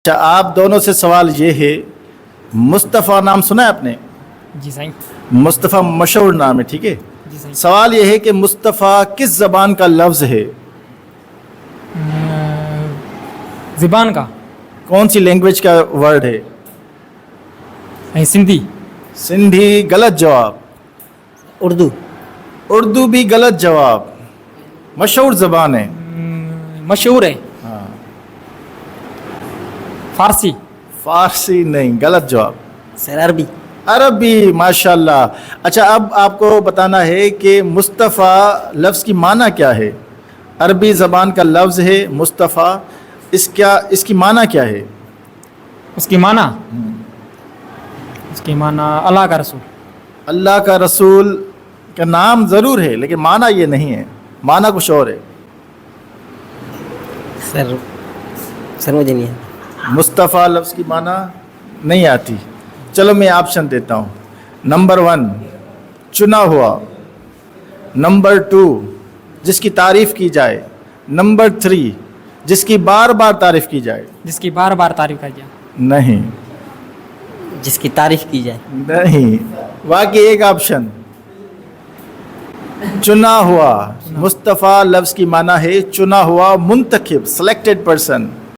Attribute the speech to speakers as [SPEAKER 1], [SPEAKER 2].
[SPEAKER 1] اچھا آپ دونوں سے سوال یہ ہے، مصطفیٰ نام سنا ہے آپ نے؟
[SPEAKER 2] جی سائیں.
[SPEAKER 1] مصطفیٰ مشہور نام ہے، ٹھیک ہے.
[SPEAKER 2] جی سائیں.
[SPEAKER 1] سوال یہ ہے کہ مصطفیٰ کس زبان کا لفظ ہے؟
[SPEAKER 2] زبان کا
[SPEAKER 1] کون سی لینگویج کا ورڈ ہے؟
[SPEAKER 2] سندھی.
[SPEAKER 1] سندھی غلط جواب.
[SPEAKER 3] اردو.
[SPEAKER 1] اردو بھی غلط جواب. مشہور زبان ہے.
[SPEAKER 2] مشہور ہے.
[SPEAKER 1] ہاں.
[SPEAKER 2] فارسی.
[SPEAKER 1] فارسی نہیں، غلط جواب.
[SPEAKER 3] سر عربی.
[SPEAKER 1] عربی. ماشاءاللہ. اچھا اب آپ کو بتانا ہے کہ مصطفیٰ لفظ کی معنی کیا ہے. عربی زبان کا لفظ ہے مصطفیٰ، اس کی معنی کیا ہے؟
[SPEAKER 2] اس کی معنی اللہ کا رسول.
[SPEAKER 1] اللہ کا رسول کا نام ضرور ہے لیکن معنی یہ نہیں ہے، معنی کچھ اور ہے.
[SPEAKER 3] سر مجھے نہیں ہے.
[SPEAKER 1] مصطفیٰ لفظ کی معنی نہیں آتی. چلو میں آپشن دیتا ہوں. نمبر 1 چنا ہوا، نمبر 2 جس کی تعریف کی جائے، نمبر 3 جس کی بار بار تعریف کی جائے.
[SPEAKER 2] جس کی بار بار تعریف کر دیا.
[SPEAKER 1] نہیں
[SPEAKER 3] جس کی تعریف کی جائے.
[SPEAKER 1] نہیں، باقی ایک آپشن چنا ہوا. مصطفیٰ لفظ کی معنی ہے چنا ہوا، منتخب، سلیکٹڈ پرسن.